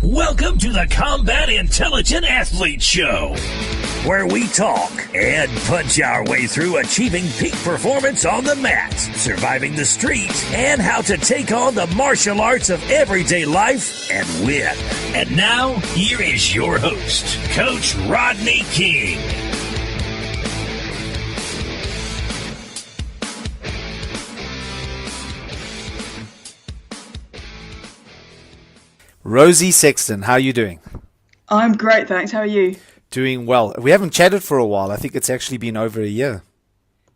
Welcome to the Combat Intelligent Athlete Show, where we talk and punch our way through achieving peak performance on the mat, surviving the streets, and how to take on the martial arts of everyday life and win. And now, here is your host, Coach Rodney King. Rosi Sexton, how are you doing? I'm great, thanks. How are you? Doing well. We haven't chatted for a while. I think it's actually been over a year.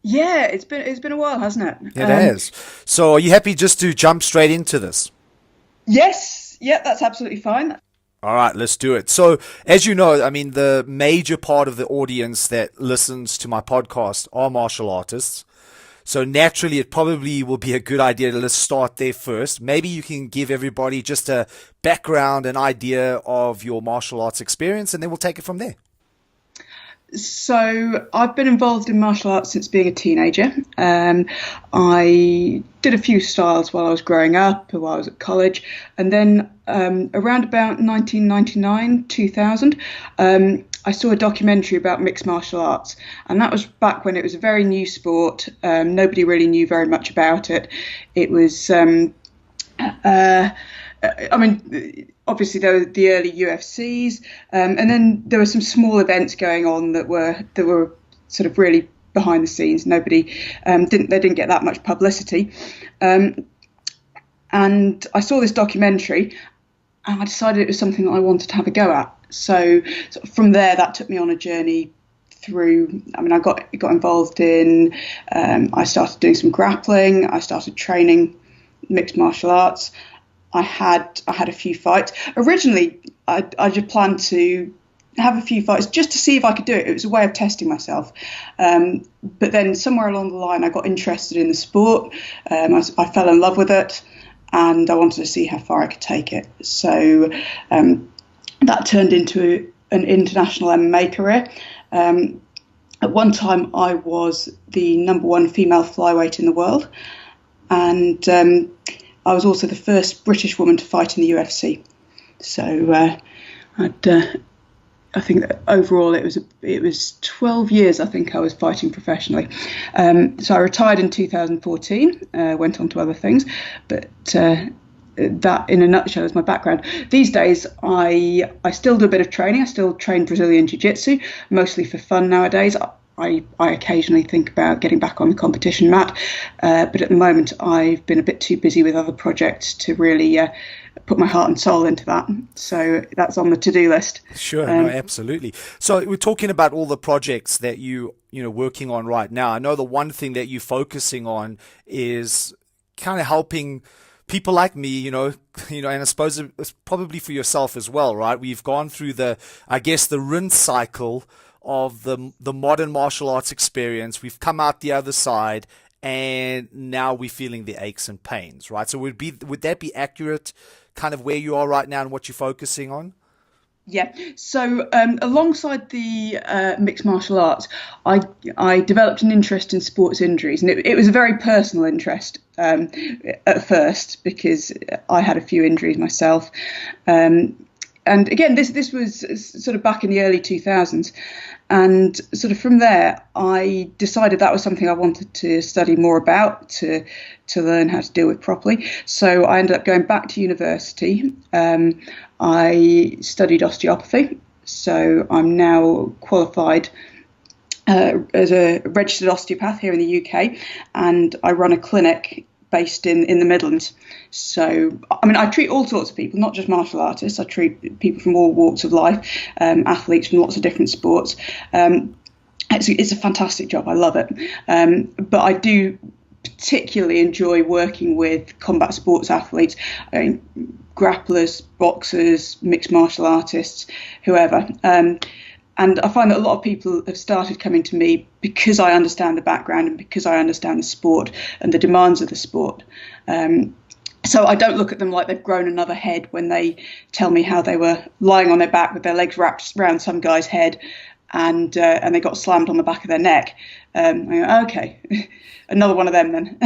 Yeah, it's been a while, hasn't it? It has. So are you happy just to jump straight into this? Yes. Yeah, that's absolutely fine. All right, let's do it. So, as you know, I mean, the major part of the audience that listens to my podcast are martial artists. So naturally, it probably will be a good idea to let's start there first. Maybe you can give everybody just a background, an idea of your martial arts experience, and then we'll take it from there. So I've been involved in martial arts since being a teenager. I did a few styles while I was growing up, while I was at college, and then around about 1999, 2000, I saw a documentary about mixed martial arts, and that was back when it was a very new sport. Nobody really knew very much about it. It was, obviously there were the early UFCs, and then there were some small events going on that were sort of really behind the scenes. Nobody didn't get that much publicity, and I saw this documentary, and I decided it was something that I wanted to have a go at. So from there, that took me on a journey through. I mean, I got involved in. I started doing some grappling. I started training mixed martial arts. I had a few fights. Originally, I just planned to have a few fights just to see if I could do it. It was a way of testing myself. But then somewhere along the line, I got interested in the sport. I fell in love with it, and I wanted to see how far I could take it. So that turned into an international MMA career. At one time, I was the #1 female flyweight in the world, and I was also the first British woman to fight in the UFC. So I think that overall it was 12 years. I think I was fighting professionally. So I retired in 2014. Went on to other things, but that, in a nutshell, is my background. These days, I still do a bit of training. I still train Brazilian Jiu-Jitsu, mostly for fun nowadays. I occasionally think about getting back on the competition mat, but at the moment I've been a bit too busy with other projects to really put my heart and soul into that. So that's on the to-do list. Sure, no, absolutely. So we're talking about all the projects that you're working on right now. I know the one thing that you're focusing on is kind of helping people like me, and I suppose it's probably for yourself as well, right? We've gone through the rinse cycle of the modern martial arts experience. We've come out the other side, and now we're feeling the aches and pains, right? So would that be accurate, kind of where you are right now and what you're focusing on? Yeah. So alongside the mixed martial arts, I developed an interest in sports injuries, and it was a very personal interest at first because I had a few injuries myself. And again, this was sort of back in the early 2000s. And sort of from there, I decided that was something I wanted to study more about, to learn how to deal with properly. So I ended up going back to university. I studied osteopathy. So I'm now qualified as a registered osteopath here in the UK. And I run a clinic based in the Midlands. So, I mean, I treat all sorts of people, not just martial artists. I treat people from all walks of life, athletes from lots of different sports. It's a fantastic job. I love it. But I do particularly enjoy working with combat sports athletes, grapplers, boxers, mixed martial artists, whoever. And I find that a lot of people have started coming to me because I understand the background and because I understand the sport and the demands of the sport. So I don't look at them like they've grown another head when they tell me how they were lying on their back with their legs wrapped around some guy's head and they got slammed on the back of their neck. I go, okay, another one of them then.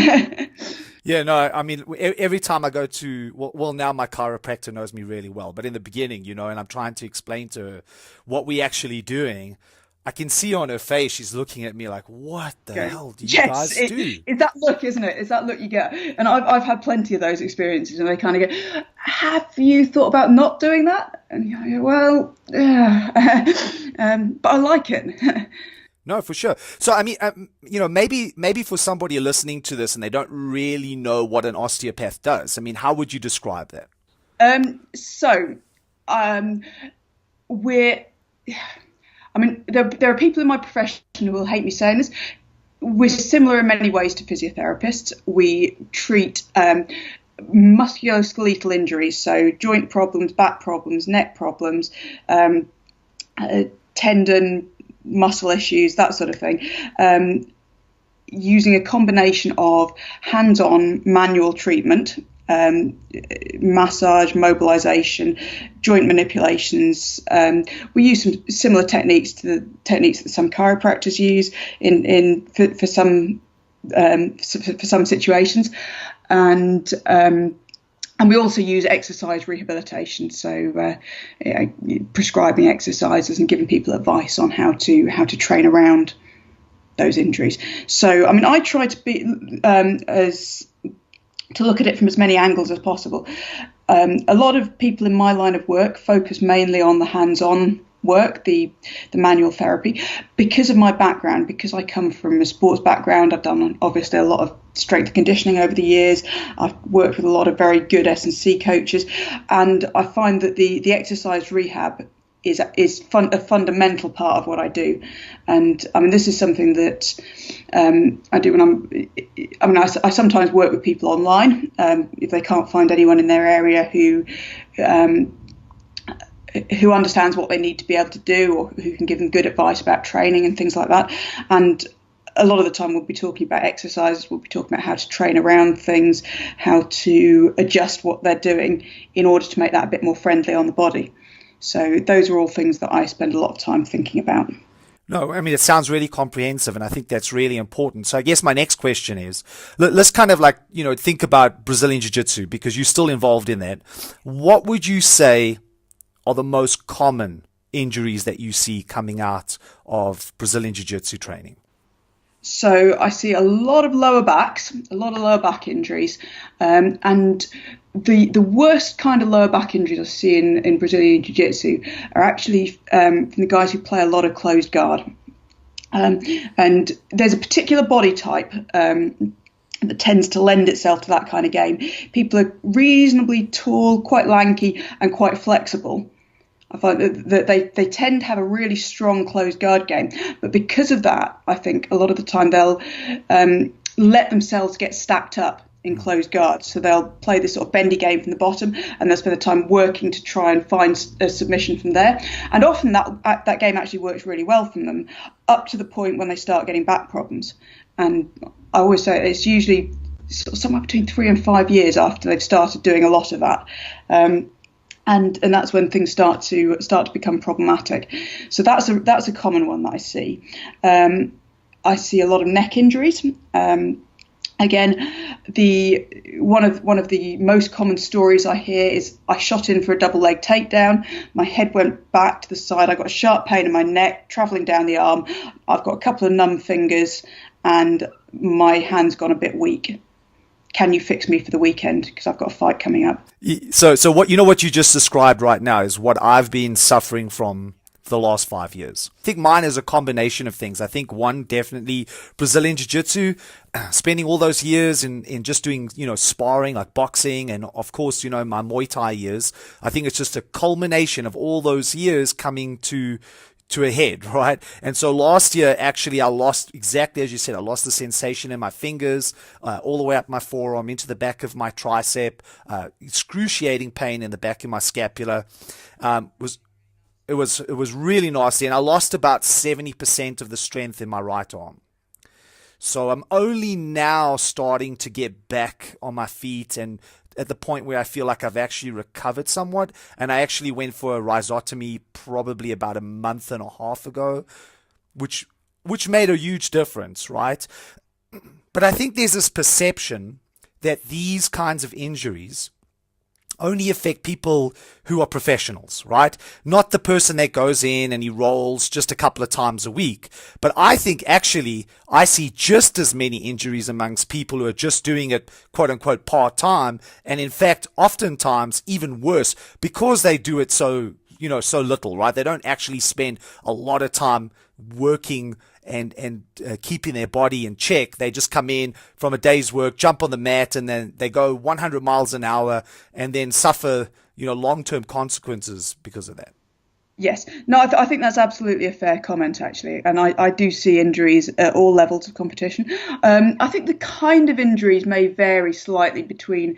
Yeah, no, I mean, every time I go to, well, now my chiropractor knows me really well, but in the beginning, and I'm trying to explain to her what we actually doing, I can see on her face, she's looking at me like, what the Going, hell do you yes, guys do? it's that look, isn't it? It's that look you get. And I've had plenty of those experiences, and they kind of go, have you thought about not doing that? And you go, well, yeah. But I like it. No, for sure. So, I mean, maybe for somebody listening to this and they don't really know what an osteopath does, I mean, how would you describe that? So, we're, I mean, there are people in my profession who will hate me saying this. We're similar in many ways to physiotherapists. We treat musculoskeletal injuries, so joint problems, back problems, neck problems, tendon, muscle issues, that sort of thing, using a combination of hands-on manual treatment, massage, mobilization, joint manipulations. We use some similar techniques to the techniques that some chiropractors use for some situations, and we also use exercise rehabilitation, so prescribing exercises and giving people advice on how to train around those injuries. So, I mean, I try to be to look at it from as many angles as possible. A lot of people in my line of work focus mainly on the hands-on work, the manual therapy. Because of my background, because I come from a sports background, I've done obviously a lot of strength and conditioning over the years. I've worked with a lot of very good S&C coaches, and I find that the exercise rehab is a fundamental part of what I do. And I mean, this is something that I do when I sometimes work with people online if they can't find anyone in their area who understands what they need to be able to do, or who can give them good advice about training and things like that. And a lot of the time we'll be talking about exercises, we'll be talking about how to train around things, how to adjust what they're doing in order to make that a bit more friendly on the body. So those are all things that I spend a lot of time thinking about. No, I mean, it sounds really comprehensive, and I think that's really important. So I guess my next question is, let's kind of think about Brazilian Jiu-Jitsu, because you're still involved in that. What would you say are the most common injuries that you see coming out of Brazilian Jiu-Jitsu training? So I see a lot of lower back injuries, and the worst kind of lower back injuries I see in Brazilian Jiu-Jitsu are actually from the guys who play a lot of closed guard. And there's a particular body type that tends to lend itself to that kind of game. People are reasonably tall, quite lanky, and quite flexible. I find that they tend to have a really strong closed guard game. But because of that, I think a lot of the time they'll let themselves get stacked up in closed guard. So they'll play this sort of bendy game from the bottom, and they'll spend the time working to try and find a submission from there. And often that game actually works really well from them, up to the point when they start getting back problems. And I always say it's usually somewhere between 3 and 5 years after they've started doing a lot of that. And that's when things start to become problematic. So that's a common one that I see. I see a lot of neck injuries. Again, one of the most common stories I hear is I shot in for a double leg takedown. My head went back to the side. I got a sharp pain in my neck, travelling down the arm. I've got a couple of numb fingers, and my hand's gone a bit weak. Can you fix me for the weekend? Because I've got a fight coming up. So what you just described right now is what I've been suffering from for the last 5 years. I think mine is a combination of things. I think one, definitely Brazilian Jiu-Jitsu, spending all those years in just doing, sparring like boxing, and of course, my Muay Thai years. I think it's just a culmination of all those years coming to a head, right? And so last year, actually, I lost, exactly as you said, I lost the sensation in my fingers, all the way up my forearm, into the back of my tricep, excruciating pain in the back of my scapula. It was really nasty, and I lost about 70% of the strength in my right arm. So I'm only now starting to get back on my feet, and at the point where I feel like I've actually recovered somewhat. And I actually went for a rhizotomy probably about a month and a half ago, which made a huge difference, right? But I think there's this perception that these kinds of injuries only affect people who are professionals, right? Not the person that goes in and he rolls just a couple of times a week. But I think actually I see just as many injuries amongst people who are just doing it, quote unquote, part-time. And in fact, oftentimes even worse because they do it so little, right? They don't actually spend a lot of time working and keeping their body in check. They just come in from a day's work, jump on the mat, and then they go 100 miles an hour and then suffer, long-term consequences because of that. Yes. No, I think that's absolutely a fair comment, actually. And I do see injuries at all levels of competition. I think the kind of injuries may vary slightly between,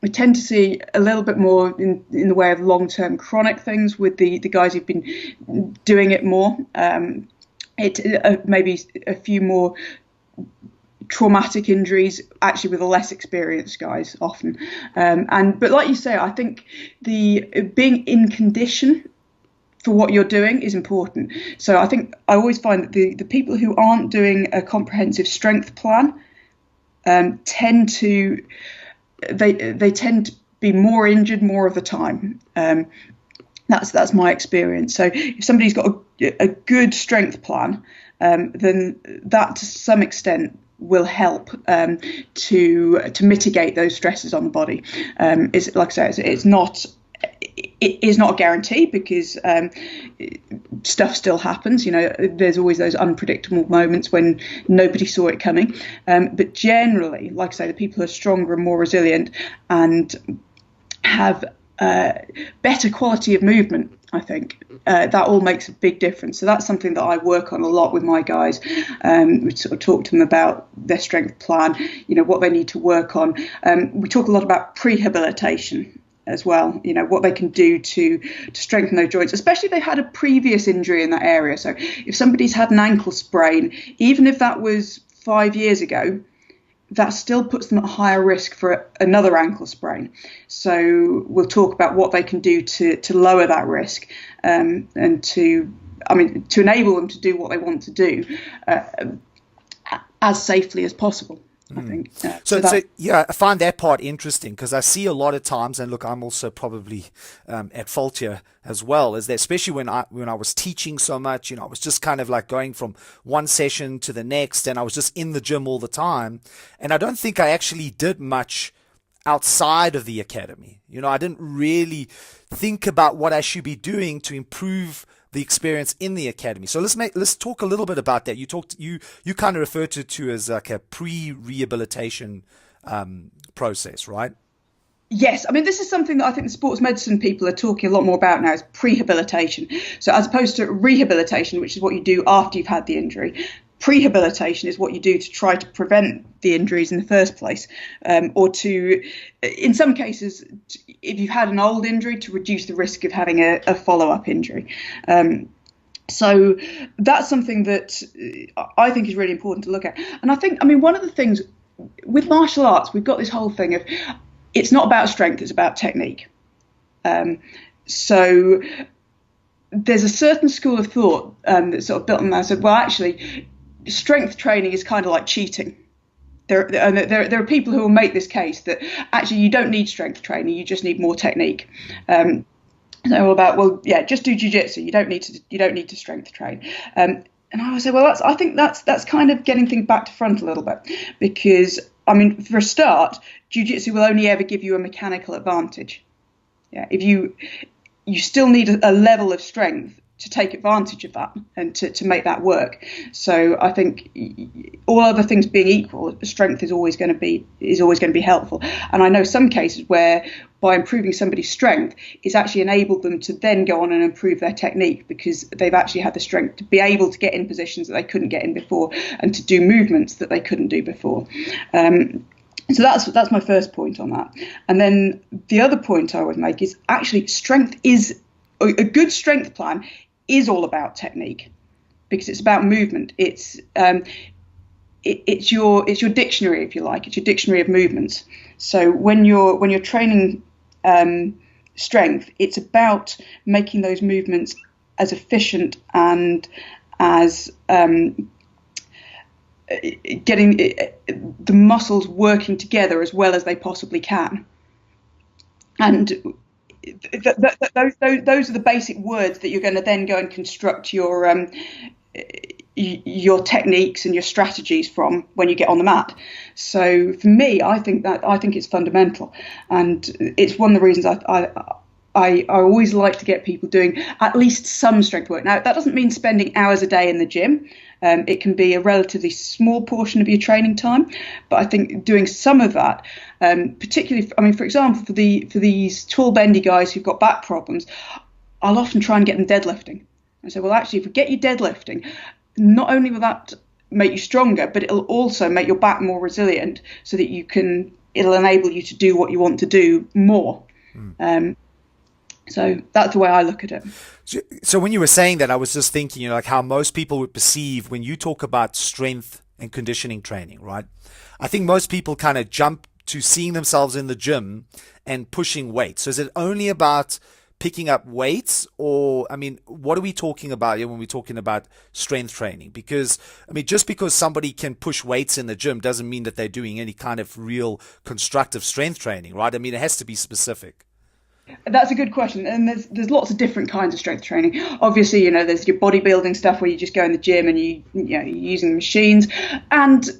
we tend to see a little bit more in the way of long-term chronic things with the guys who've been doing it more. Maybe a few more traumatic injuries actually with the less experienced guys often. But like you say, I think the being in condition for what you're doing is important. So I think I always find that the people who aren't doing a comprehensive strength plan tend to be more injured more of the time. That's my experience. So if somebody's got a good strength plan, then that to some extent will help to mitigate those stresses on the body. It's like I say, it is not a guarantee because stuff still happens. There's always those unpredictable moments when nobody saw it coming. But generally, like I say, the people who are stronger and more resilient and have better quality of movement, I think that all makes a big difference. So that's something that I work on a lot with my guys. We sort of talk to them about their strength plan, what they need to work on. We talk a lot about prehabilitation as well, what they can do to strengthen those joints, especially if they've had a previous injury in that area. So if somebody's had an ankle sprain, even if that was 5 years ago, that still puts them at higher risk for another ankle sprain. So we'll talk about what they can do to lower that risk and to enable them to do what they want to do as safely as possible. I think. So I find that part interesting because I see a lot of times, and look, I'm also probably at fault here as well, is that especially when I was teaching so much, I was just kind of like going from one session to the next, and I was just in the gym all the time, and I don't think I actually did much outside of the academy. I didn't really think about what I should be doing to improve the experience in the academy. So let's talk a little bit about that. You kind of referred to as like a pre-rehabilitation process, right? Yes, this is something that I think the sports medicine people are talking a lot more about now, is prehabilitation. So as opposed to rehabilitation, which is what you do after you've had the injury, prehabilitation is what you do to try to prevent the injuries in the first place, or to, in some cases, if you've had an old injury, to reduce the risk of having a follow-up injury. So that's something that I think is really important to look at. And I think, one of the things with martial arts, we've got this whole thing of it's not about strength, it's about technique. So there's a certain school of thought that's sort of built on that. Said, well, actually, strength training is kind of like cheating. There are people who will make this case that actually you don't need strength training, you just need more technique. They're all about, well, yeah, just do jiu-jitsu. You don't need to strength train. And I would say, well, I think that's kind of getting things back to front a little bit, because for a start, jiu-jitsu will only ever give you a mechanical advantage. Yeah, if you still need a level of strength to take advantage of that and to make that work. So I think all other things being equal, strength is always going to be helpful. And I know some cases where by improving somebody's strength, it's actually enabled them to then go on and improve their technique, because they've actually had the strength to be able to get in positions that they couldn't get in before and to do movements that they couldn't do before. So that's my first point on that. And then the other point I would make is actually strength is a good strength plan is all about technique, because it's about movement. It's your dictionary, if you like. It's your dictionary of movements. So when you're training strength, it's about making those movements as efficient and as getting the muscles working together as well as they possibly can. And those are the basic words that you're going to then go and construct your techniques and your strategies from when you get on the mat. So for me, I think it's fundamental, and it's one of the reasons I always like to get people doing at least some strength work. Now, that doesn't mean spending hours a day in the gym. It can be a relatively small portion of your training time, but I think doing some of that, particularly, I mean, for example, for these tall, bendy guys who've got back problems, I'll often try and get them deadlifting. And say, well, actually, if we get you deadlifting, not only will that make you stronger, but it'll also make your back more resilient, so that it'll enable you to do what you want to do more. So that's the way I look at it. So when you were saying that, I was just thinking, like how most people would perceive when you talk about strength and conditioning training, right? I think most people kind of jump to seeing themselves in the gym and pushing weights. So is it only about picking up weights, or, I mean, what are we talking about here when we're talking about strength training? Because, I mean, just because somebody can push weights in the gym doesn't mean that they're doing any kind of real constructive strength training, right? I mean, it has to be specific. That's a good question, and there's lots of different kinds of strength training. Obviously, there's your bodybuilding stuff where you just go in the gym and you're using machines, and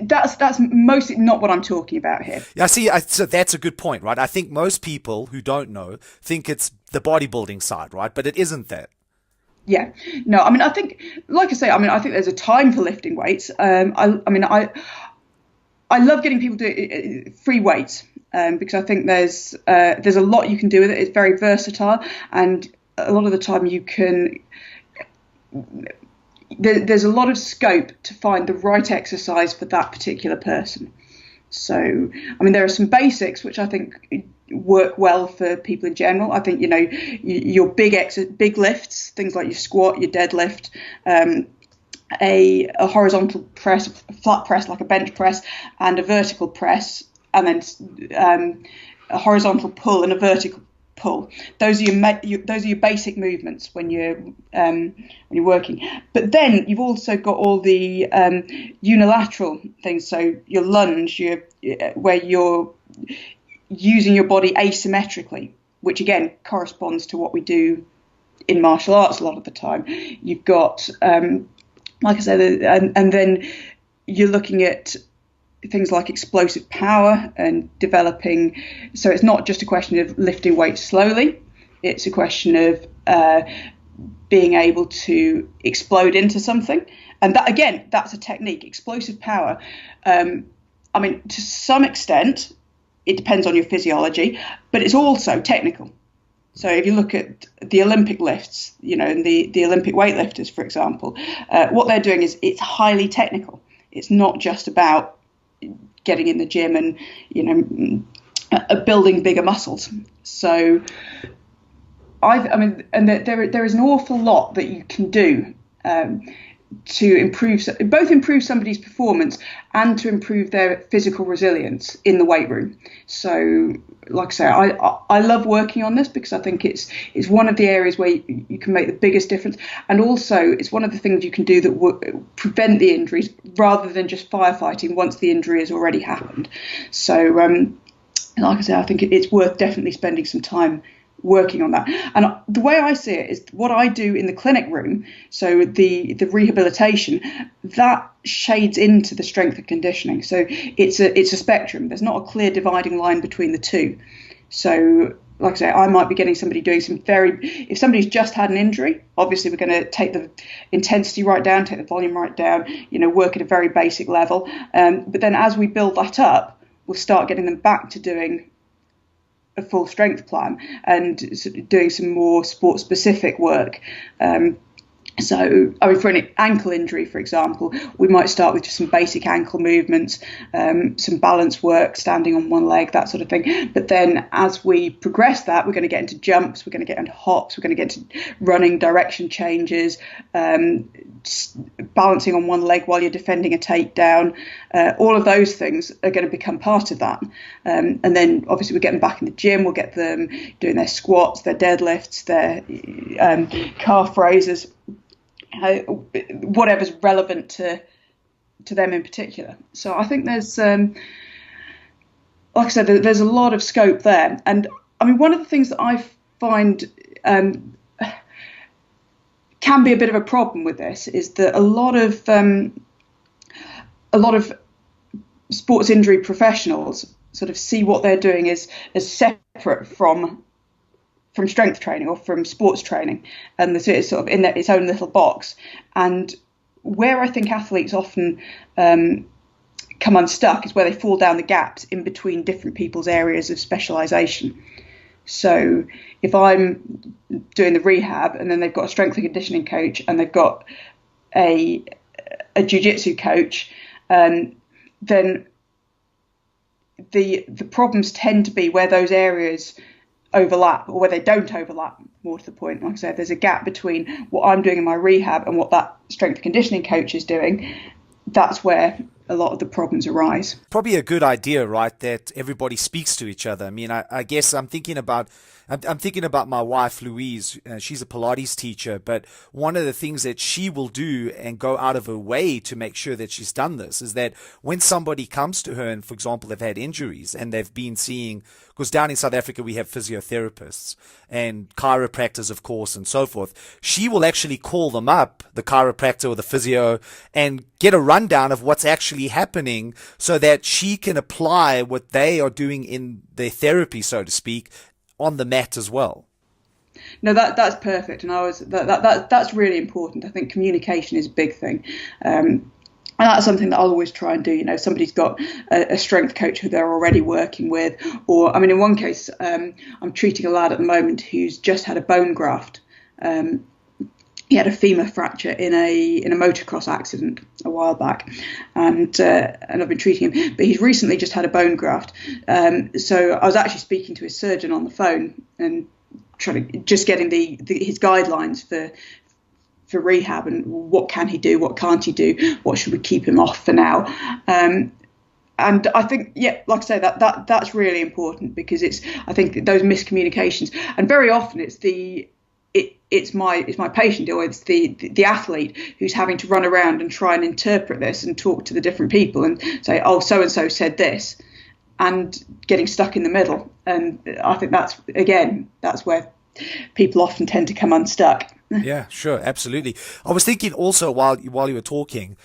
that's mostly not what I'm talking about here. Yeah, so that's a good point, right? I think most people who don't know think it's the bodybuilding side, right? But it isn't that. Yeah, no, I mean, I think, like I say, I mean, I think there's a time for lifting weights. I love getting people to free weights. Because I think there's a lot you can do with it. It's very versatile, and a lot of the time there's a lot of scope to find the right exercise for that particular person. So, I mean, there are some basics which I think work well for people in general. I think, your big lifts, things like your squat, your deadlift, a horizontal press, a flat press like a bench press, and a vertical press, and then a horizontal pull and a vertical pull. Those are your basic movements when you're working. But then you've also got all the unilateral things. So your lunge, where you're using your body asymmetrically, which again corresponds to what we do in martial arts a lot of the time. You've got, like I said, and then you're looking at things like explosive power and developing. So it's not just a question of lifting weights slowly. It's a question of being able to explode into something. And that, again, that's a technique. Explosive power. I mean, to some extent, it depends on your physiology, but it's also technical. So if you look at the Olympic lifts, and the Olympic weightlifters, for example, what they're doing is it's highly technical. It's not just about getting in the gym and building bigger muscles. So there is an awful lot that you can do to improve somebody's performance and to improve their physical resilience in the weight room. So, like I say, I love working on this because I think it's one of the areas where you can make the biggest difference, and also it's one of the things you can do that will prevent the injuries rather than just firefighting once the injury has already happened. So, like I say, I think it's worth definitely spending some time working on that. And the way I see it is what I do in the clinic room, so the rehabilitation, that shades into the strength and conditioning. So it's a spectrum. There's not a clear dividing line between the two. So, like I say, I might be getting somebody doing if somebody's just had an injury, obviously we're going to take the intensity right down, take the volume right down, work at a very basic level. But then as we build that up, we'll start getting them back to doing a full strength plan and doing some more sport specific work. So, I mean, for an ankle injury, for example, we might start with just some basic ankle movements, some balance work, standing on one leg, that sort of thing. But then as we progress that, we're going to get into jumps, we're going to get into hops, we're going to get into running, direction changes, balancing on one leg while you're defending a takedown. All of those things are going to become part of that. And then obviously we get them back in the gym, we'll get them doing their squats, their deadlifts, their calf raises, whatever's relevant to to them in particular. So I think there's, like I said, there's a lot of scope there. And I mean, one of the things that I find can be a bit of a problem with this is that a lot of sports injury professionals sort of see what they're doing as separate from strength training or from sports training, and it's sort of in its own little box. And where I think athletes often come unstuck is where they fall down the gaps in between different people's areas of specialisation. So if I'm doing the rehab and then they've got a strength and conditioning coach and they've got a jiu-jitsu coach, then the problems tend to be where those areas overlap or where they don't overlap, more to the point. Like I said, there's a gap between what I'm doing in my rehab and what that strength and conditioning coach is doing. That's where a lot of the problems arise. Probably a good idea, right, that everybody speaks to each other. I mean, I guess I'm thinking about my wife, Louise. She's a Pilates teacher, but one of the things that she will do and go out of her way to make sure that she's done this is that when somebody comes to her and, for example, they've had injuries and they've been seeing, because down in South Africa we have physiotherapists and chiropractors, of course, and so forth, she will actually call them up, the chiropractor or the physio, and get a rundown of what's actually happening so that she can apply what they are doing in their therapy, so to speak, on the mat as well. No, that's perfect, and that's really important. I think communication is a big thing, and that's something that I'll always try and do. You know, somebody's got a strength coach who they're already working with, or I mean, in one case, I'm treating a lad at the moment who's just had a bone graft. He had a femur fracture in a motocross accident a while back, and I've been treating him. But he's recently just had a bone graft. So I was actually speaking to his surgeon on the phone and trying to just getting his guidelines for rehab and what can he do, what can't he do, what should we keep him off for now. And I think, yeah, like I say, that's really important, because I think those miscommunications, and very often it's my patient or it's the athlete who's having to run around and try and interpret this and talk to the different people and say, oh, so and so said this, and getting stuck in the middle. And I think that's where people often tend to come unstuck. Yeah, sure, absolutely. I was thinking also while you were talking,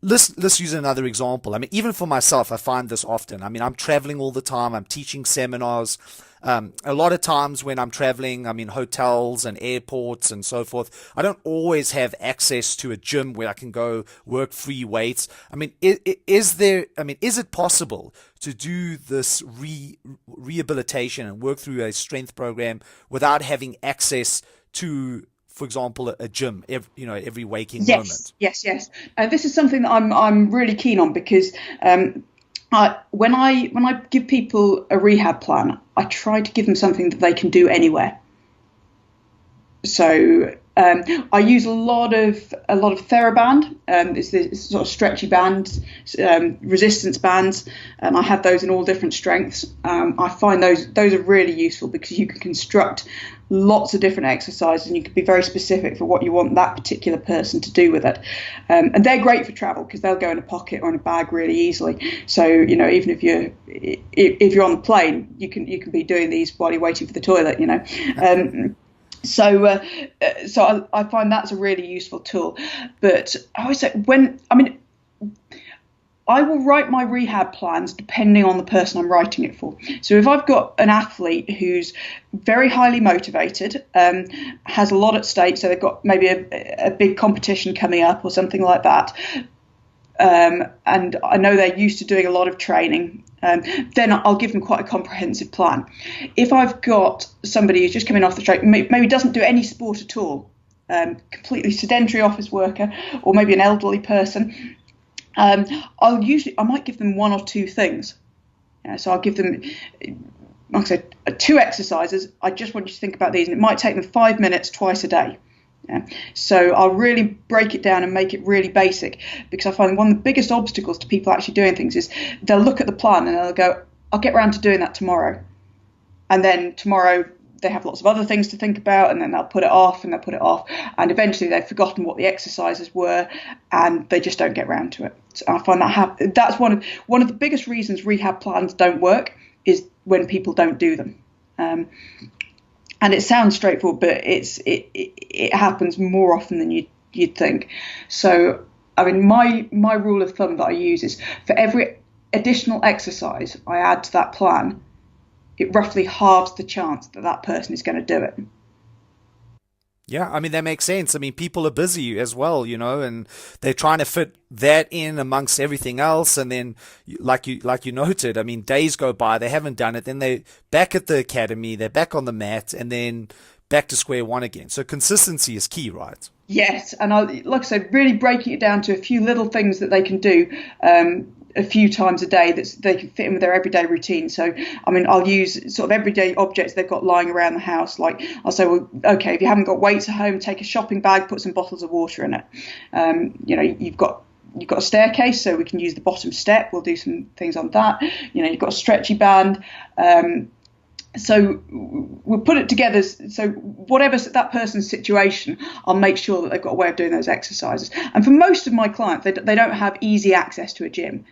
let's use another example. I mean, even for myself, I find this often. I mean, I'm traveling all the time. I'm teaching seminars. A lot of times when I'm traveling, I'm in hotels and airports and so forth. I don't always have access to a gym where I can go work free weights. I mean, is it possible to do this rehabilitation and work through a strength program without having access to, for example, a gym every waking moment? Yes. This is something that I'm really keen on, because when I give people a rehab plan, I try to give them something that they can do anywhere. So I use a lot of TheraBand. It's this sort of stretchy bands, resistance bands, and I have those in all different strengths. I find those are really useful because you can construct lots of different exercises and you can be very specific for what you want that particular person to do with it. And they're great for travel because they'll go in a pocket or in a bag really easily. So, you know, even if you're on the plane, you can be doing these while you're waiting for the toilet, you know. So I find that's a really useful tool. But I always say I will write my rehab plans depending on the person I'm writing it for. So if I've got an athlete who's very highly motivated, has a lot at stake, so they've got maybe a big competition coming up or something like that, and I know they're used to doing a lot of training, then I'll give them quite a comprehensive plan. If I've got somebody who's just coming off the track, maybe doesn't do any sport at all, completely sedentary office worker, or maybe an elderly person, I might give them one or two things. So I'll give them, like I said, 2 exercises. I just want you to think about these, and it might take them 5 minutes twice a day. So I'll really break it down and make it really basic, because I find one of the biggest obstacles to people actually doing things is they'll look at the plan and they'll go, I'll get around to doing that tomorrow. And then tomorrow they have lots of other things to think about, and then they'll put it off and they'll put it off, and eventually they've forgotten what the exercises were, and they just don't get round to it. So I find that's one of the biggest reasons rehab plans don't work, is when people don't do them. And it sounds straightforward, but it happens more often than you'd think. So, I mean, my rule of thumb that I use is, for every additional exercise I add to that plan, it roughly halves the chance that that person is going to do it. Yeah, I mean, that makes sense. I mean, people are busy as well, and they're trying to fit that in amongst everything else. And then, like you noted, I mean, days go by, they haven't done it. Then they're back at the academy, they're back on the mat, and then back to square one again. So consistency is key, right? Yes, and like I said, really breaking it down to a few little things that they can do a few times a day that they can fit in with their everyday routine. So, I mean, I'll use sort of everyday objects they've got lying around the house. Like, I'll say, well, okay, if you haven't got weights at home, take a shopping bag, put some bottles of water in it. You've got a staircase, so we can use the bottom step. We'll do some things on that. You've got a stretchy band. So we'll put it together. So whatever that person's situation, I'll make sure that they've got a way of doing those exercises. And for most of my clients, they don't have easy access to a gym,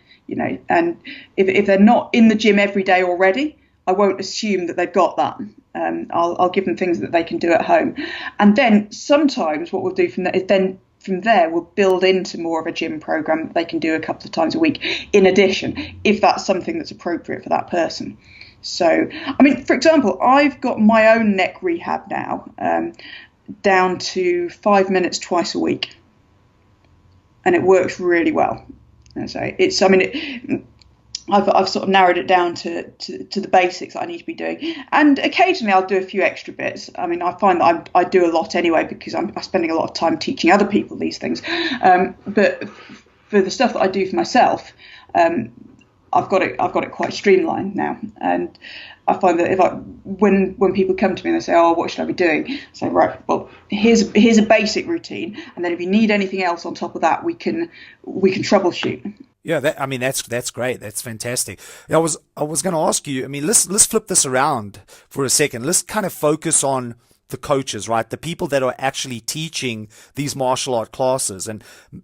and if they're not in the gym every day already, I won't assume that they've got that. I'll give them things that they can do at home. And then sometimes what we'll do from there, we'll build into more of a gym program that they can do a couple of times a week in addition, if that's something that's appropriate for that person. So, I mean, for example, I've got my own neck rehab now, down to 5 minutes twice a week, and it works really well. And so I've sort of narrowed it down to the basics that I need to be doing, and occasionally I'll do a few extra bits. I mean, I find that I do a lot anyway, because I'm spending a lot of time teaching other people these things. But for the stuff that I do for myself, I've got it quite streamlined now, and I find that when people come to me and they say, "Oh, what should I be doing?" I say, "Right, well, here's a basic routine, and then if you need anything else on top of that, we can troubleshoot." Yeah, that's great. That's fantastic. I was going to ask you. I mean, let's flip this around for a second. Let's kind of focus on the coaches, right? The people that are actually teaching these martial art classes, and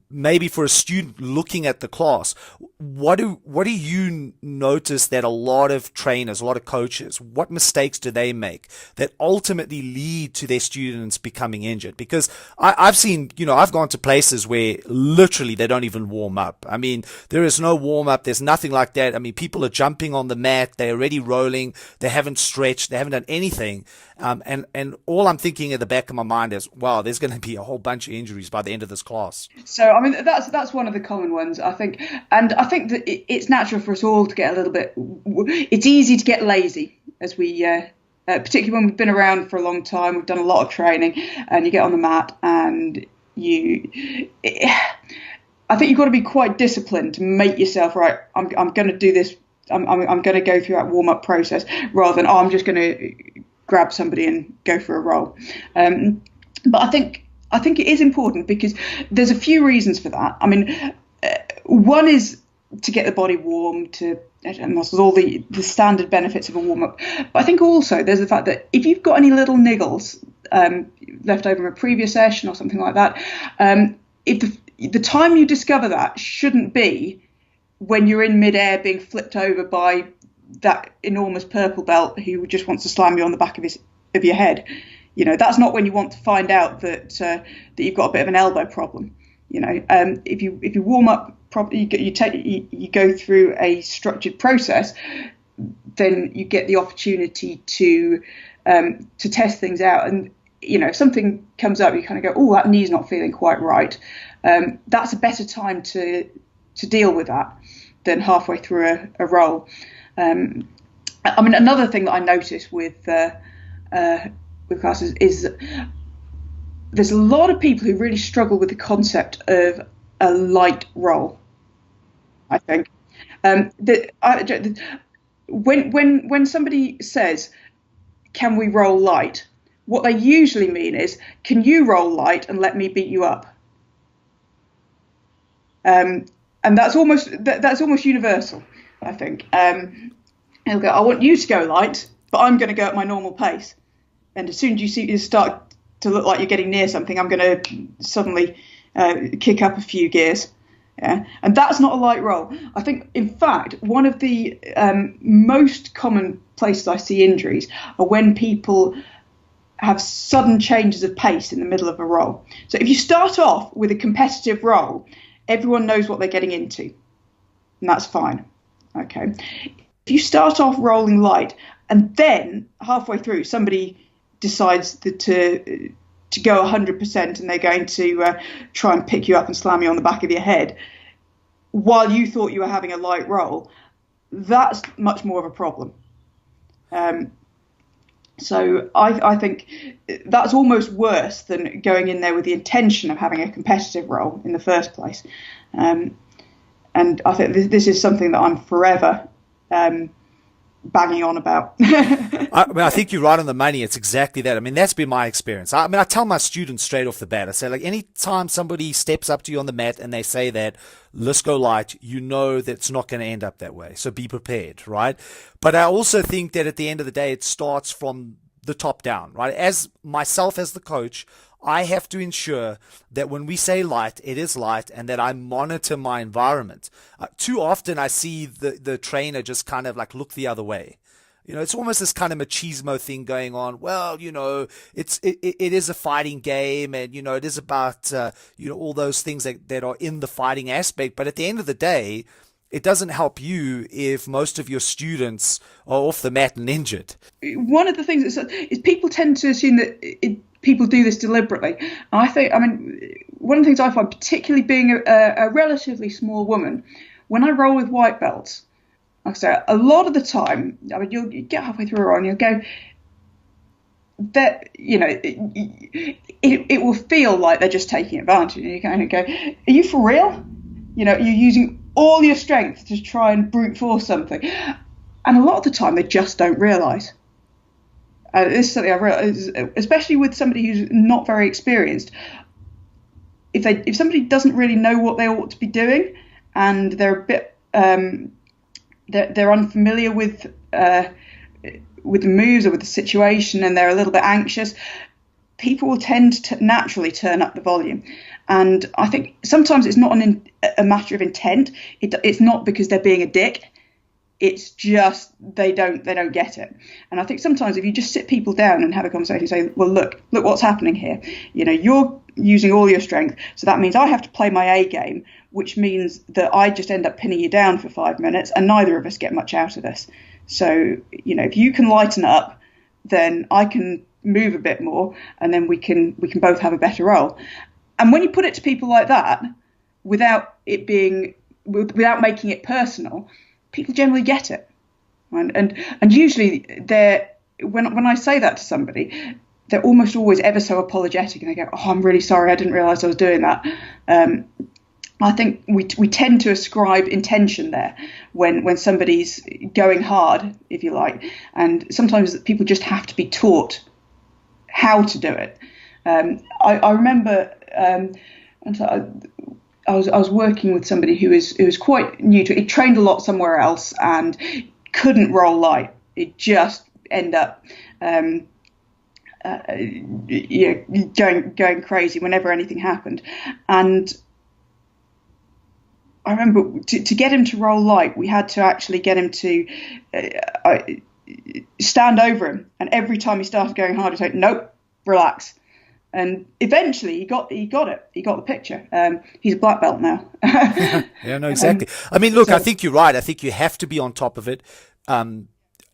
maybe for a student looking at the class, what do you notice that a lot of trainers, a lot of coaches, what mistakes do they make that ultimately lead to their students becoming injured? Because I've seen, I've gone to places where literally they don't even warm up. I mean, there is no warm up. There's nothing like that. I mean, people are jumping on the mat. They're already rolling. They haven't stretched. They haven't done anything. And all I'm thinking at the back of my mind is, wow, there's going to be a whole bunch of injuries by the end of this class. So, I mean, that's one of the common ones, I think. And I think that it's natural for us all to get a little bit, it's easy to get lazy as we, particularly when we've been around for a long time, we've done a lot of training, and you get on the mat and I think you've got to be quite disciplined to make yourself, right, I'm going to do this, I'm going to go through that warm-up process, rather than, I'm just going to grab somebody and go for a roll. But I think it is important, because there's a few reasons for that. I mean, one is to get the body warm, and that's all the standard benefits of a warm-up. But I think also there's the fact that if you've got any little niggles left over from a previous session or something like that, if the time you discover that shouldn't be when you're in midair being flipped over by that enormous purple belt who just wants to slam you on the back of your head. That's not when you want to find out that you've got a bit of an elbow problem. If you warm up properly, you go through a structured process, then you get the opportunity to test things out. And if something comes up, you kind of go, "Oh, that knee's not feeling quite right." That's a better time to deal with that than halfway through a roll. I mean, another thing that I notice with classes is there's a lot of people who really struggle with the concept of a light roll. I think when somebody says, "Can we roll light?" what they usually mean is, "Can you roll light and let me beat you up?" And that's almost universal, I think. He'll go, "I want you to go light, but I'm going to go at my normal pace." And as soon as you start to look like you're getting near something, I'm going to suddenly kick up a few gears. Yeah? And that's not a light roll. I think, in fact, one of the most common places I see injuries are when people have sudden changes of pace in the middle of a roll. So if you start off with a competitive roll, everyone knows what they're getting into, and that's fine. Okay. If you start off rolling light and then halfway through somebody decides to go 100% and they're going to try and pick you up and slam you on the back of your head while you thought you were having a light roll, that's much more of a problem. So I think that's almost worse than going in there with the intention of having a competitive roll in the first place. And I think this is something that I'm forever banging on about. I think you're right on the money. It's exactly that. I mean, that's been my experience. I tell my students straight off the bat, I say, like, anytime somebody steps up to you on the mat and they say that, let's go light, you know that it's not going to end up that way. So be prepared, right? But I also think that at the end of the day, it starts from the top down, right? As myself, as the coach, I have to ensure that when we say light, it is light, and that I monitor my environment. Too often I see the trainer just kind of like look the other way. It's almost this kind of machismo thing going on. Well, it is a fighting game, and, it is about, all those things that are in the fighting aspect. But at the end of the day, it doesn't help you if most of your students are off the mat and injured. One of the things is people tend to assume that people do this deliberately. One of the things I find, particularly being a relatively small woman, when I roll with white belts, like I say, a lot of the time, you'll get halfway through a roll and you'll go, that, it will feel like they're just taking advantage. And you kind of go, are you for real? You're using all your strength to try and brute force something. And a lot of the time, they just don't realise. This is something I realize, especially with somebody who's not very experienced. If somebody doesn't really know what they ought to be doing, and they're a bit they're unfamiliar with the moves or with the situation, and they're a little bit anxious, people will tend to naturally turn up the volume. And I think sometimes it's not a matter of intent. It's not because they're being a dick. It's just they don't get it. And I think sometimes if you just sit people down and have a conversation and say, well, look what's happening here. You're using all your strength. So that means I have to play my A game, which means that I just end up pinning you down for 5 minutes and neither of us get much out of this. So, if you can lighten up, then I can move a bit more, and then we can both have a better roll. And when you put it to people like that, without making it personal, people generally get it, and usually when I say that to somebody, they're almost always ever so apologetic, and they go, "Oh, I'm really sorry, I didn't realise I was doing that." I think we tend to ascribe intention there when somebody's going hard, if you like, and sometimes people just have to be taught how to do it. I remember. I was working with somebody who was quite new to it. He trained a lot somewhere else and couldn't roll light. It just ended up going crazy whenever anything happened. And I remember to get him to roll light, we had to actually get him to stand over him. And every time he started going hard, he'd say, "Nope, relax." And eventually he got it. He got the picture. He's a black belt now. Yeah, no, exactly. Look, I think you're right. I think you have to be on top of it.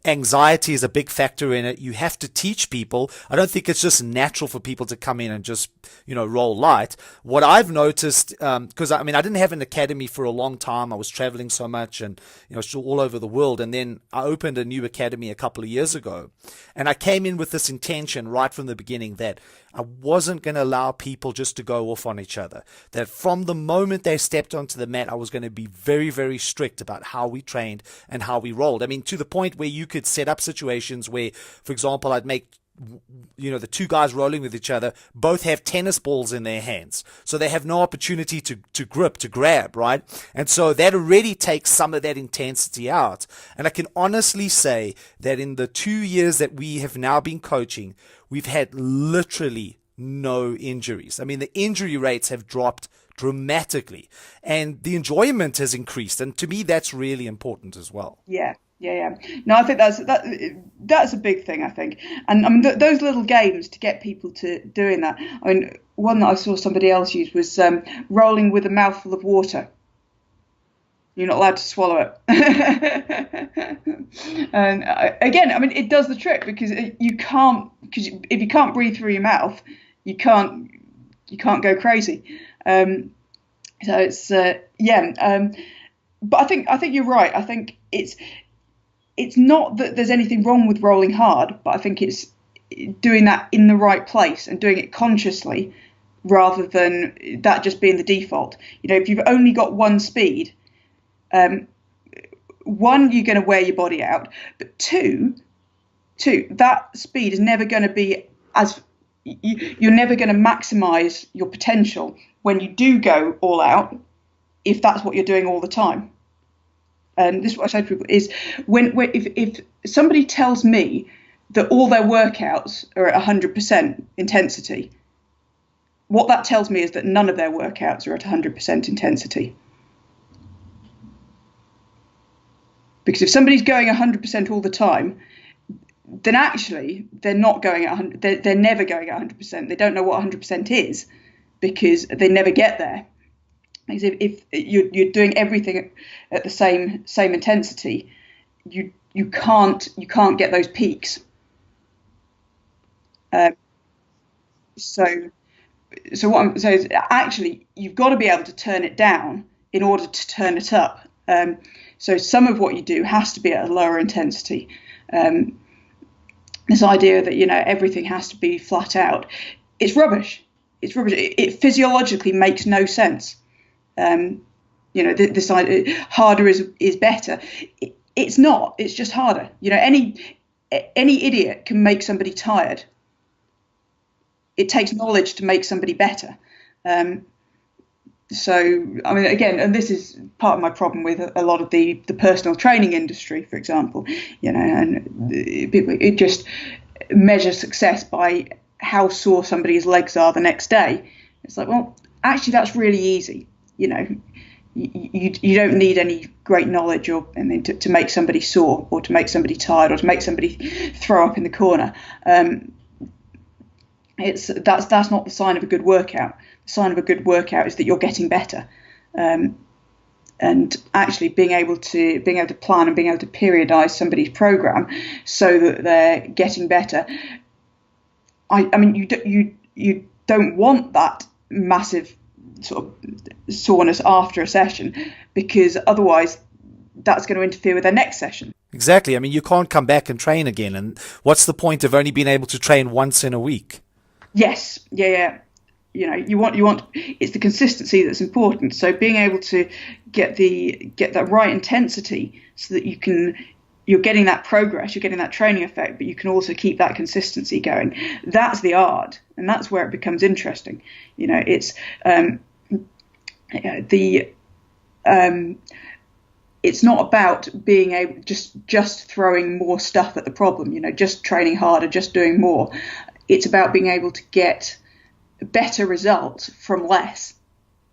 Anxiety is a big factor in it. You have to teach people. I don't think it's just natural for people to come in and just, roll light. What I've noticed, because I didn't have an academy for a long time. I was traveling so much and, still all over the world. And then I opened a new academy a couple of years ago. And I came in with this intention right from the beginning that I wasn't going to allow people just to go off on each other. That from the moment they stepped onto the mat, I was going to be very, very strict about how we trained and how we rolled. To the point where you could set up situations where, for example, I'd make the two guys rolling with each other both have tennis balls in their hands. So they have no opportunity to grip, to grab, right? And so that already takes some of that intensity out. And I can honestly say that in the 2 years that we have now been coaching, we've had literally no injuries. I mean, the injury rates have dropped dramatically and the enjoyment has increased. And to me, that's really important as well. Yeah. No, I think that's a big thing, I think. And I mean, those little games to get people to doing that. I mean, one that I saw somebody else use was rolling with a mouthful of water. You're not allowed to swallow it. And again, I mean, it does the trick because because if you can't breathe through your mouth, you can't go crazy. So it's but I think you're right. I think it's not that there's anything wrong with rolling hard, but I think it's doing that in the right place and doing it consciously rather than that just being the default. If you've only got one speed, one, you're going to wear your body out, but two, that speed is never going to be you're never going to maximize your potential when you do go all out, if that's what you're doing all the time. And this is what I say to people is if somebody tells me that all their workouts are at 100% intensity, what that tells me is that none of their workouts are at 100% intensity. Because if somebody's going 100% all the time, then actually they're not going at 100%. They're never going at 100%. They don't know what 100% is because they never get there. Because if you're doing everything at the same intensity, you can't get those peaks. So what I'm saying is actually you've got to be able to turn it down in order to turn it up. So some of what you do has to be at a lower intensity. This idea that everything has to be flat out, it's rubbish. It's rubbish. It physiologically makes no sense. This idea harder is better. It's not. It's just harder. Any idiot can make somebody tired. It takes knowledge to make somebody better. So I mean, again, and this is part of my problem with a lot of the personal training industry, for example. And it just measures success by how sore somebody's legs are the next day. It's like, well, actually, that's really easy. You don't need any great knowledge to make somebody sore or to make somebody tired or to make somebody throw up in the corner. That's not the sign of a good workout. The sign of a good workout is that you're getting better, and actually being able to plan and being able to periodize somebody's program so that they're getting better. I mean, you don't want that massive sort of soreness after a session, because otherwise that's going to interfere with their next session. Exactly. I mean, you can't come back and train again. And what's the point of only being able to train once in a week? Yes. Yeah. You want it's the consistency that's important. So being able to get that right intensity so that you're getting that progress, you're getting that training effect, but you can also keep that consistency going. That's the art, and that's where it becomes interesting. It's it's not about being able just throwing more stuff at the problem. Just training harder, just doing more. It's about being able to get better results from less.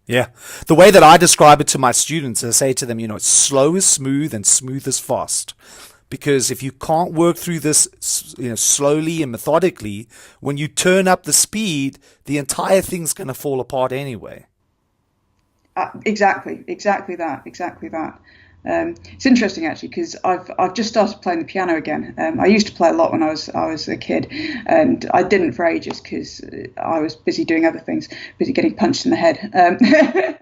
Yeah. The way that I describe it to my students, I say to them, it's slow is smooth and smooth is fast. Because if you can't work through this, slowly and methodically, when you turn up the speed, the entire thing's going to fall apart anyway. Exactly that. It's interesting actually, because I've just started playing the piano again. I used to play a lot when I was a kid, and I didn't for ages because I was busy doing other things, busy getting punched in the head.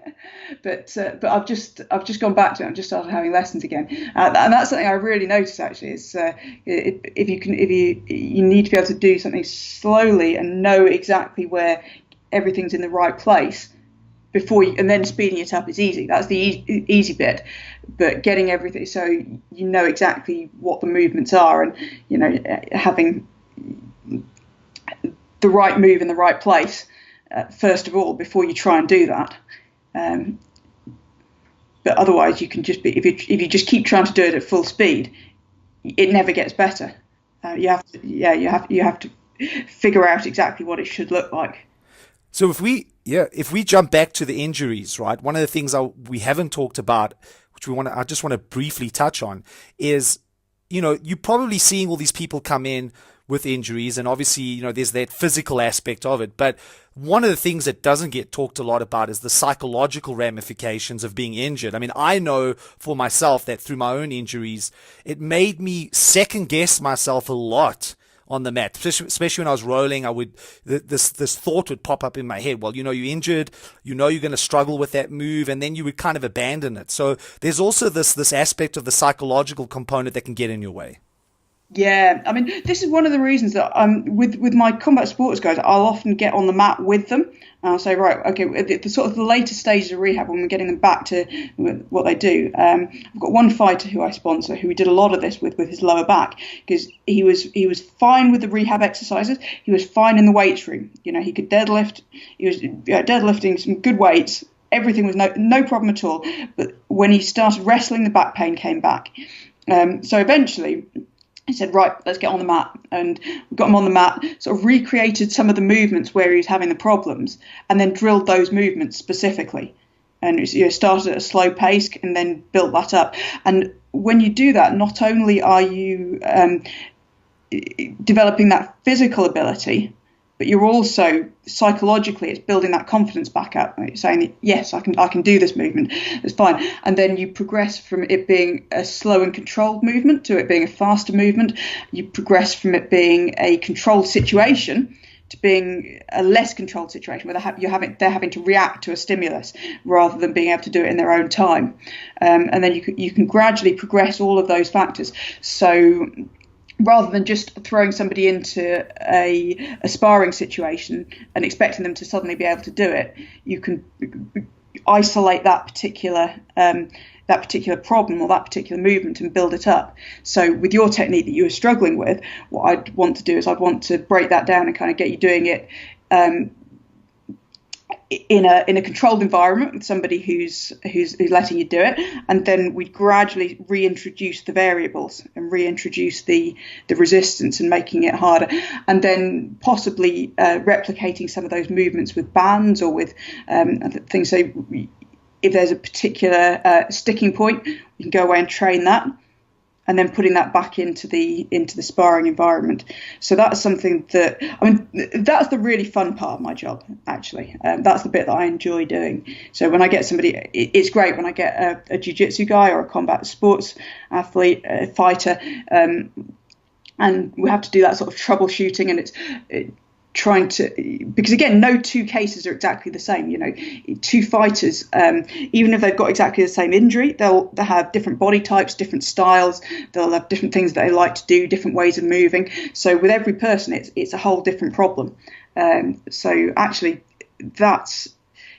But I've just gone back to it and just started having lessons again, and that's something I really notice actually is if you need to be able to do something slowly and know exactly where everything's in the right place and then speeding it up is easy. That's the easy bit. But getting everything so you know exactly what the movements are, and having the right move in the right place first of all before you try and do that. But otherwise, you can just be if you just keep trying to do it at full speed, it never gets better. You have to figure out exactly what it should look like. So if we jump back to the injuries, right? One of the things we haven't talked about, which I just want to briefly touch on, is, you're probably seeing all these people come in with injuries, and obviously, there's that physical aspect of it. But one of the things that doesn't get talked a lot about is the psychological ramifications of being injured. I mean, I know for myself that through my own injuries, it made me second guess myself a lot on the mat, especially when I was rolling. This thought would pop up in my head. Well, you're injured, you're going to struggle with that move, and then you would kind of abandon it. So there's also this aspect of the psychological component that can get in your way. Yeah, I mean, this is one of the reasons that with my combat sports guys, I'll often get on the mat with them. And I'll say, right, okay, the sort of the later stages of rehab when we're getting them back to what they do. I've got one fighter who I sponsor who did a lot of this with his lower back, because he was fine with the rehab exercises. He was fine in the weights room. He could deadlift. He was deadlifting some good weights. Everything was no problem at all. But when he started wrestling, the back pain came back. So eventually, he said, right, let's get on the mat. And we got him on the mat, sort of recreated some of the movements where he was having the problems, and then drilled those movements specifically. And started at a slow pace and then built that up. And when you do that, not only are you developing that physical ability, but you're also psychologically, it's building that confidence back up. Right? Saying that, yes, I can do this movement. It's fine. And then you progress from it being a slow and controlled movement to it being a faster movement. You progress from it being a controlled situation to being a less controlled situation where they're having to react to a stimulus rather than being able to do it in their own time. And then you can gradually progress all of those factors. So rather than just throwing somebody into a sparring situation and expecting them to suddenly be able to do it, you can isolate that particular problem or that particular movement and build it up. So with your technique that you were struggling with, what I'd want to do is I'd want to break that down and kind of get you doing it in a controlled environment with somebody who's letting you do it, and then we'd gradually reintroduce the variables and reintroduce the resistance and making it harder, and then possibly replicating some of those movements with bands or with things. So if there's a particular sticking point, we can go away and train that, and then putting that back into the sparring environment. So that's something that, that's the really fun part of my job, actually. That's the bit that I enjoy doing. So when I get somebody, it's great when I get a jiu-jitsu guy or a combat sports athlete, a fighter, and we have to do that sort of troubleshooting, and it's trying to, because again, no two cases are exactly the same. Two fighters, even if they've got exactly the same injury, they'll have different body types, different styles, they'll have different things that they like to do, different ways of moving. So with every person, it's a whole different problem. So actually, that's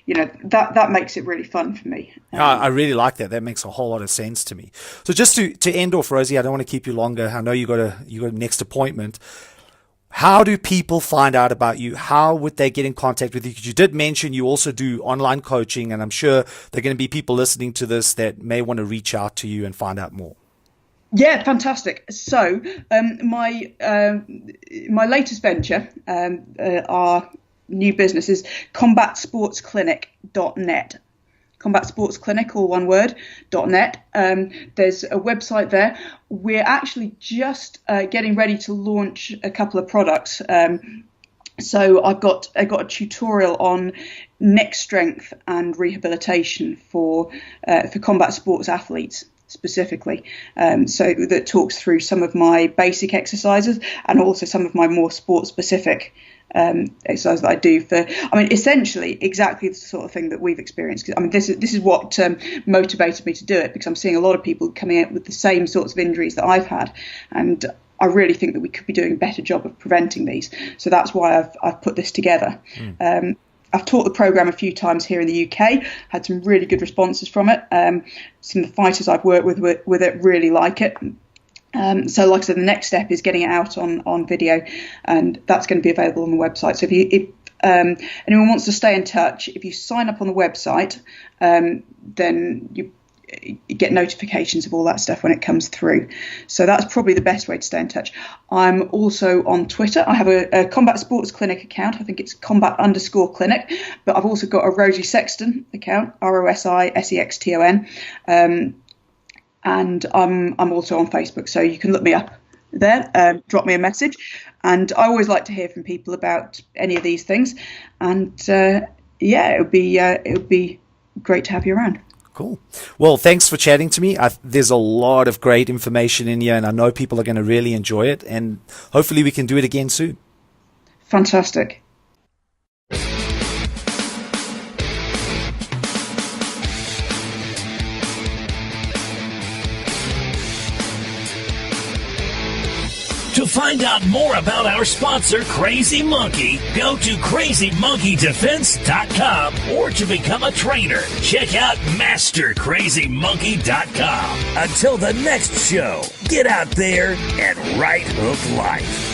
that makes it really fun for me. I really like that. That makes a whole lot of sense to me. So just to end off, Rosie, I don't want to keep you longer. I know you got a next appointment. How do people find out about you? How would they get in contact with you? Because you did mention you also do online coaching, and I'm sure there are going to be people listening to this that may want to reach out to you and find out more. Yeah, fantastic. So my latest venture, our new business, is combatsportsclinic.net. Combat Sports Clinic, all one word, .net. There's a website there. We're actually just getting ready to launch a couple of products. So I got a tutorial on neck strength and rehabilitation for combat sports athletes specifically. So that talks through some of my basic exercises and also some of my more sport specific exercise that I do for, essentially exactly the sort of thing that we've experienced. This is what motivated me to do it, because I'm seeing a lot of people coming out with the same sorts of injuries that I've had, and I really think that we could be doing a better job of preventing these. So that's why I've put this together. I've taught the program a few times here in the UK, had some really good responses from it. Some of the fighters I've worked with it really like it. So like I said, the next step is getting it out on video, and that's going to be available on the website. So if anyone wants to stay in touch, if you sign up on the website, then you get notifications of all that stuff when it comes through. So that's probably the best way to stay in touch. I'm also on Twitter. I have a Combat Sports Clinic account. I think it's combat_clinic, but I've also got a Rosi Sexton account, ROSISEXTON. And I'm also on Facebook, so you can look me up there, drop me a message. And I always like to hear from people about any of these things. And it would be great to have you around. Cool. Well, thanks for chatting to me. There's a lot of great information in here, and I know people are going to really enjoy it. And hopefully we can do it again soon. Fantastic. To find out more about our sponsor, Crazy Monkey, go to crazymonkeydefense.com, or to become a trainer, check out mastercrazymonkey.com. Until the next show, get out there and right hook life.